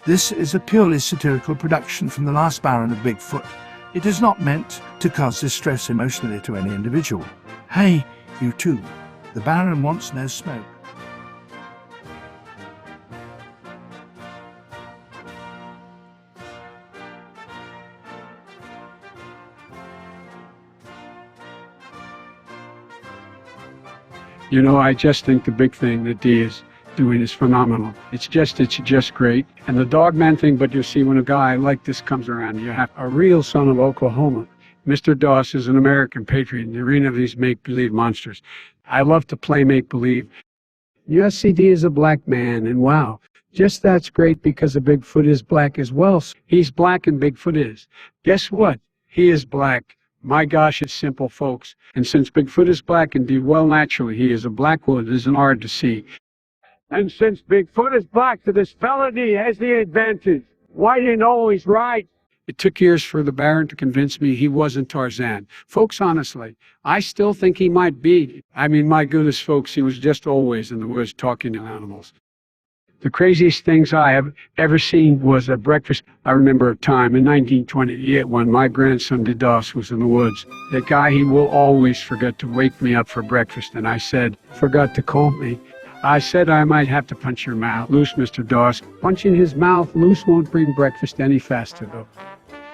This is a purely satirical production from the last Baron of Bigfoot. It is not meant to cause distress emotionally to any individual. Hey, you too. The Baron wants no smoke. You know, I just think the big thing that Dee is doing is phenomenal. It's just great. And the dogman thing, but you see, when a guy like this comes around, you have a real son of Oklahoma. Mr. Doss is an American patriot in the arena of these make-believe monsters. I love to play make-believe. USCD is a black man, and wow, just that's great because the Bigfoot is black as well. He's black and Bigfoot is. Guess what? He is black. My gosh, it's simple, folks. And since Bigfoot is black and well, naturally, he is a black one. It isn't hard to see. And since Bigfoot is black, so this felony has the advantage. White ain't always right. It took years for the Baron to convince me he wasn't Tarzan. Folks, honestly, I still think he might be. I mean, my goodness, folks, he was just always in the woods talking to animals. The craziest things I have ever seen was at breakfast. I remember a time in 1928 when my grandson Doss was in the woods. The guy, he will always forget to wake me up for breakfast, and I said, forgot to call me. I said I might have to punch your mouth loose, Mr. Doss. Punching his mouth loose won't bring breakfast any faster, though.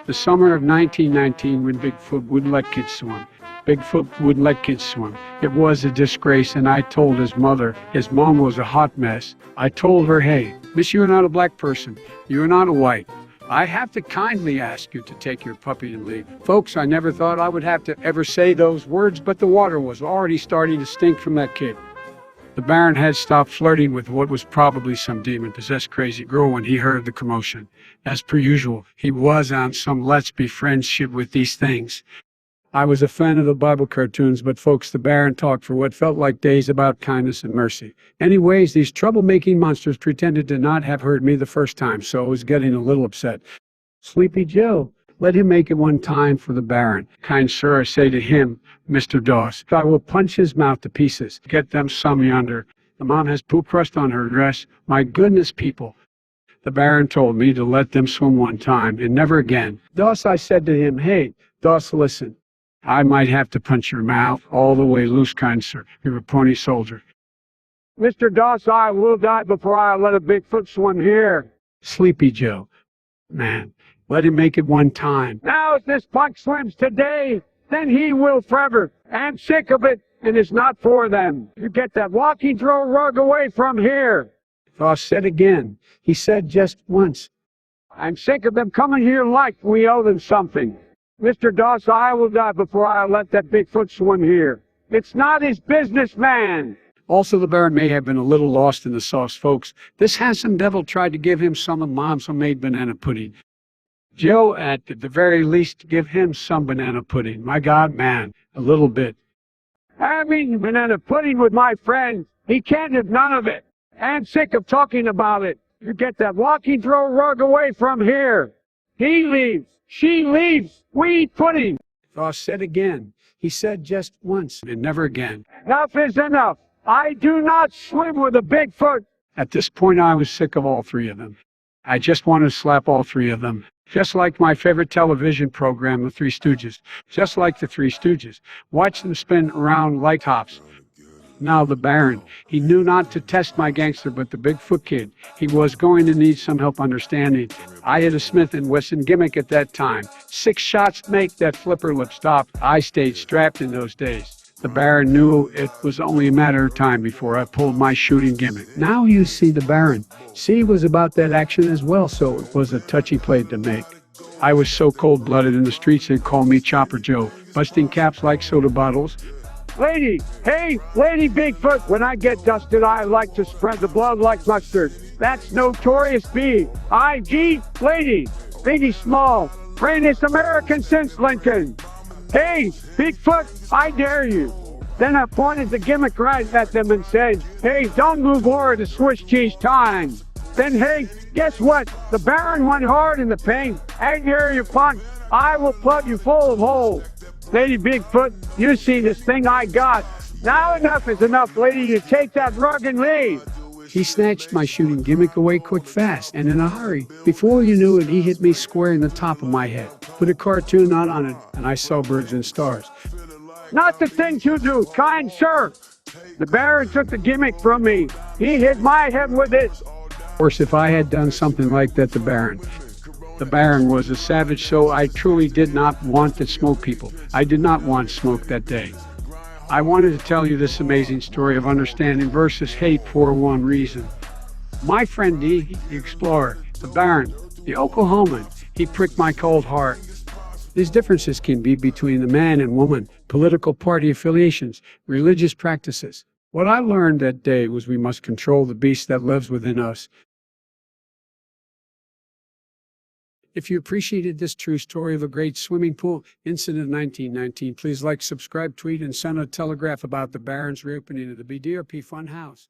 The summer of 1919, when Bigfoot wouldn't let kids swim. Bigfoot wouldn't let kids swim. It was a disgrace, and I told his mother. His mom was a hot mess. I told her, hey, miss, you're not a black person. You're not a white. I have to kindly ask you to take your puppy and leave. Folks, I never thought I would have to ever say those words, but the water was already starting to stink from that kid. The Baron had stopped flirting with what was probably some demon-possessed crazy girl when he heard the commotion. As per usual, he was on some let's be friendship with these things. I was a fan of the Bible cartoons, but folks, the Baron talked for what felt like days about kindness and mercy. Anyways, these troublemaking monsters pretended to not have heard me the first time, so I was getting a little upset. Sleepy Joe, let him make it one time for the Baron. Kind sir, I say to him, Mr. Doss, I will punch his mouth to pieces. Get them some yonder. The mom has poop crust on her dress. My goodness, people. The Baron told me to let them swim one time and never again. Doss, I said to him, hey, Doss, listen. I might have to punch your mouth all the way loose, kind sir. You're a pony soldier. Mr. Doss, I will die before I let a Bigfoot swim here. Sleepy Joe. Man, let him make it one time. Now if this punk swims today, then he will forever. I'm sick of it, and it's not for them. You get that walking throw rug away from here. Doss said again. He said just once. I'm sick of them coming here like we owe them something. Mr. Doss, I will die before I let that Bigfoot swim here. It's not his business, man. Also, the Baron may have been a little lost in the sauce, folks. This handsome devil tried to give him some of Mom's homemade banana pudding. Joe, at the very least, give him some banana pudding. My God, man, a little bit. Having banana pudding with my friend, he can't have none of it. I'm sick of talking about it. You get that walking throw rug away from here. He leaves. She leaves. We eat pudding. Doss said again. He said just once and never again. Enough is enough. I do not swim with a Bigfoot. At this point, I was sick of all three of them. I just wanted to slap all three of them. Just like my favorite television program, The Three Stooges. Just like the Three Stooges. Watch them spin around like tops. Now the Baron, he knew not to test my gangster, but the Bigfoot kid, he was going to need some help understanding. I had a Smith & Wesson gimmick at that time. 6 shots make that flipper lip stop. I stayed strapped in those days. The Baron knew it was only a matter of time before I pulled my shooting gimmick. Now you see the Baron. See, was about that action as well, so it was a touchy play to make. I was so cold-blooded in the streets they'd call me Chopper Joe, busting caps like soda bottles. Lady, hey, Lady Bigfoot, when I get dusted, I like to spread the blood like mustard. That's Notorious B. I.G. Lady, Biggie Small, greatest American since Lincoln. Hey, Bigfoot, I dare you. Then I pointed the gimmick right at them and said, hey, don't move over to Swiss cheese time. Then, hey, guess what? The Baron went hard in the paint. I dare you, punk. I will plug you full of holes. Lady Bigfoot, you see this thing I got. Now enough is enough, lady, to take that rug and leave. He snatched my shooting gimmick away quick fast and in a hurry. Before you knew it, he hit me square in the top of my head. Put a cartoon on it, and I saw birds and stars. Not the things you do, kind sir. The Baron took the gimmick from me. He hit my head with it. Of course, if I had done something like that, the Baron was a savage, so I truly did not want to smoke people. I did not want smoke that day. I wanted to tell you this amazing story of understanding versus hate for one reason. My friend D, the explorer, the Baron, the Oklahoman, he pricked my cold heart. These differences can be between the man and woman, political party affiliations, religious practices. What I learned that day was we must control the beast that lives within us. If you appreciated this true story of a great swimming pool incident in 1919, please like, subscribe, tweet, and send a telegraph about the Baron's reopening of the BDRP Funhouse.